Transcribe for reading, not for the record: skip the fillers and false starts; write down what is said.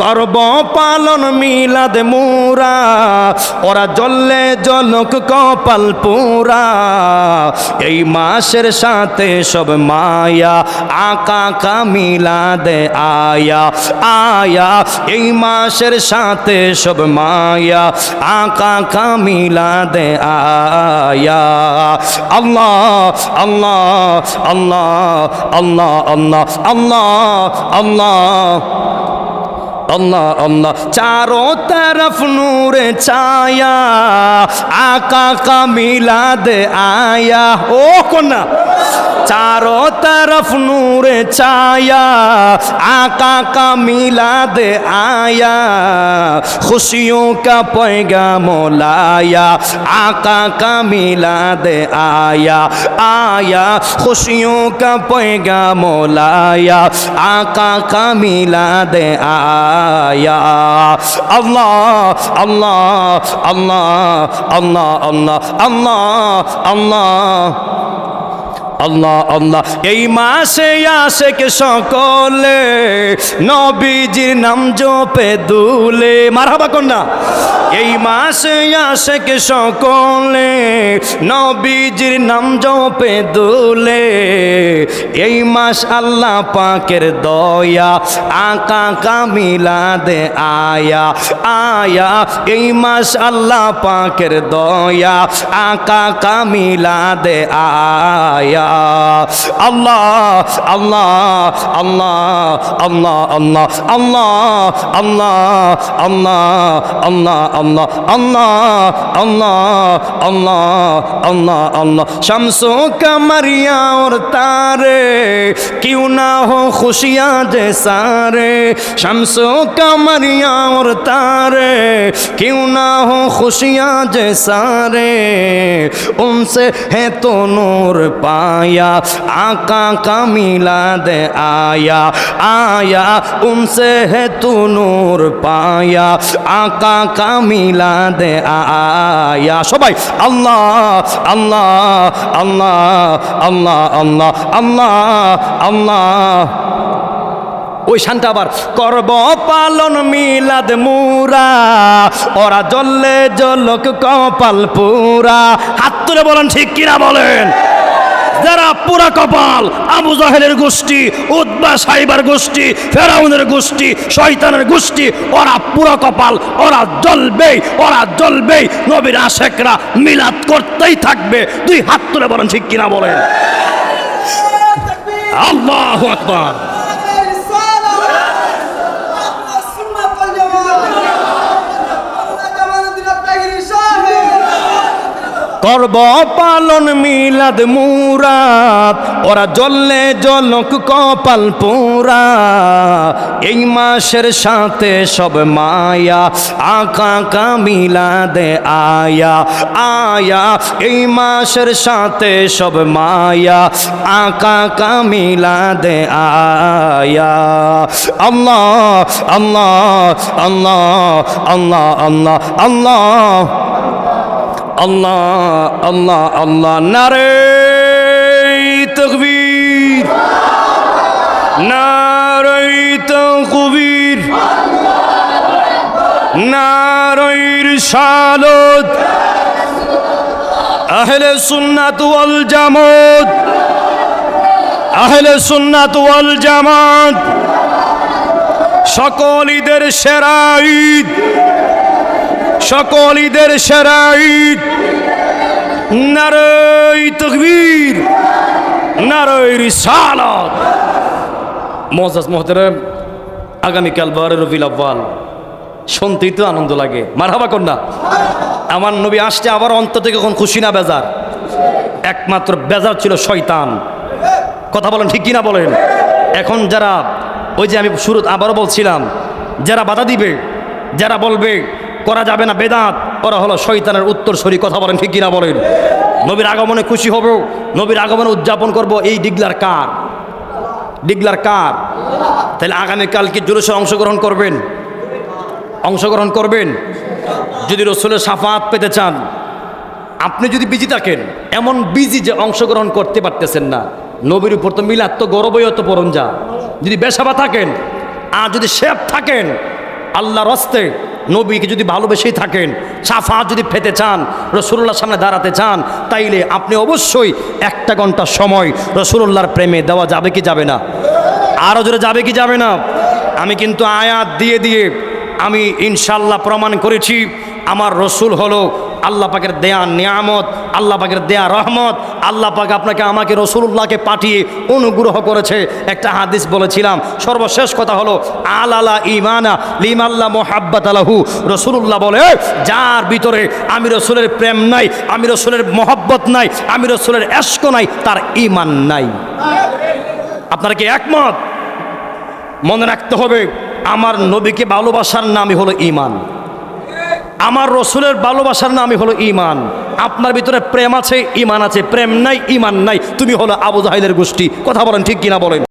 করব পালন মিলাদ মুরা, ওরা জ্বললে জ্বলক কপাল পুরা। এই মাসের সাথে সব মায়া, আকা কা মিলাদে আয়া আয়া। এই মাসের সাথে সব মায়া, আকা কা মিলাদে আয়া। আল্লাহ আল্লাহ আল্লাহ আল্লাহ আল্লাহ আল্লাহ আল্লাহ अल्लाह अल्लाह। चारों तरफ नूर छाया, आका का मिलाद आया। ओ कोना चारों तरफ नूर छाया, आका का मिलाद आया। खुशियों का पैगाम लाया, आका का मिलाद आया आया। खुशियों का पैगाम लाया, आका का मिलाद आया। अल्लाह अल्लाह अल्लाह अल्लाह अल्लाह अल्लाह अल्लाह अल्लाह अल्लाह। এই মাসে আশেক সকলে নবীজির নাম জপে দুলে, মারহাবা কন্যা। এই মাসে আশেক সকলে নবীজির নাম জপে দুলে। এই মাস আল্লাহ পাকের দয়া, আকা কা মিলাদে আয়া আয়া। এই মাস আল্লাহ পাকের দয়া, আকা কা মিলাদে আয়া। अल्लाह अल्लाह अल्लाह अल्लाह अल्लाह अल्लाह अल्लाह अल्लाह अल्लाह अल्लाह अल्लाह अल्लाह अल्लाह अल्लाह अल्लाह। शम्सो कमरिया और तारे क्यों ना हो खुशियाँ जे सारे। शम्सो कमरिया और तारे क्यों ना हो खुशियाँ जे सारे। उनसे है तो नूर पाया, आका का मिलाद आया आया। उनसे है तू नूर पाया, आका का मिलाद आया। सबाई अल्लाह अल्लाह अल्लाह अल्लाह अल्लाह अल्लाह अल्लाह। ওই শান্তা আবার করব পালন মিলাদ মুরা, ওরা জ্বললে জ্বলক কপাল পুরা। হাত তুলে বলেন ঠিক কিনা বলেন। যারা পুরা কপাল, আবু জাহেলের গোষ্ঠী, উতবা সাইবার গোষ্ঠী, ফেরাউনের গোষ্ঠী, শয়তানের গোষ্ঠী, ওরা পুরা কপাল, ওরা জ্বলবেই, ওরা জ্বলবেই। নবীর আশেকরা মিলাদ করতেই থাকবে। দুই হাত তুলে বলেন ঠিক কিনা বলেন। আল্লাহু আকবার। করব পালন মিলাদ মুরাদ, ওরা জ্বললে জ্বলক কপাল পুরা। এই মাসের সাথে সব মায়া, আকা কা মিলাদে আয়া আয়া। এই মাসের সাথে সব মায়া, আকা কা মিলাদে আয়া। আল্লাহ আল্লাহ আল্লাহ আল্লাহ আল্লাহ আল্লাহ अल्लाह अल्लाह अल्लाह। नारे तकबीर, नारे तकबीर, नारे रिसालत। अहले सुन्नत वल जमात, अहले सुन्नत वल जमात সকল ঈদের সেরা ঈদ, সকল ঈদের সেরা ঈদ। নারে তাকবীর, নারে রিসালাত। মুআজ্জাজ মুহতারাম, আগামীকাল 12 রবিউল আউয়াল, শুনতেই তো আনন্দ লাগে। মারহাবা কন্যা। আমার নবী আসছে, আবার অন্তর থেকে কখন খুশি না বেজার? একমাত্র বেজার ছিল শয়তান। কথা বলেন ঠিক কিনা বলেন। এখন যারা, ওই যে আমি শুরু আবারও বলছিলাম, যারা বাধা দিবে, যারা বলবে করা যাবে না বেদাত, ওরা হলো শয়তানের উত্তরসূরি। কথা বলেন ঠিক কিনা বলেন। নবীর আগমনে খুশি হব, নবীর আগমনে উদযাপন করব, এই ডিগলার কার? ডিগলার কার? তাহলে আগামীকাল কি জুলুসে অংশগ্রহণ করবেন? অংশগ্রহণ করবেন। যদি রসুলের শাফাত পেতে চান, আপনি যদি বিজি থাকেন, এমন বিজি যে অংশগ্রহণ করতে পারতেছেন না, নবীর উপর তো মিলাদ তো গৌরবই হতো পরম যা। যদি বেশাবা থাকেন আর যদি শেফ থাকেন, আল্লাহর রাস্তে নবীকে যদি ভালোবেসেই থাকেন, শাফাআত যদি পেতে চান, রাসূলুল্লাহর সামনে দাঁড়াতে চান, তাইলে আপনি অবশ্যই 1 ঘন্টা সময় রাসূলুল্লাহর প্রেমে দেওয়া যাবে কি যাবে না? আরও জোরে যাবে কি যাবে না? আমি কিন্তু আয়াত দিয়ে দিয়ে আমি ইনশাল্লাহ প্রমাণ করেছি আমার রসুল হলো আল্লাহ পাকের দেয়া নিয়ামত, আল্লাহ পাকের দেয়া রহমত। আল্লাহ পাক আপনাকে আমাকে রসুলুল্লাহকে পাঠিয়ে অনুগ্রহ করেছে। একটা হাদিস বলেছিলাম, সর্বশেষ কথা হলো আলালা ইমানা লিমাল্লা মোহাব্বাত আলাহু। রসুলুল্লাহ বলে, যার ভিতরে আমি রসুলের প্রেম নাই, আমি রসুলের মহব্বত নাই, আমি রসুলের এশক নাই, তার ইমান নাই। আপনারা কি একমত? মনে রাখতে হবে, আমার নবীকে ভালোবাসার নামই হলো ঈমান, আমার রসুলের ভালোবাসার নামই হলো ঈমান। আপনার ভিতরে প্রেম আছে, ঈমান আছে, প্রেম নাই, ঈমান নাই, তুমি হলো আবু জাহেলের গোষ্ঠী। কথা বলেন ঠিক কিনা বলেন?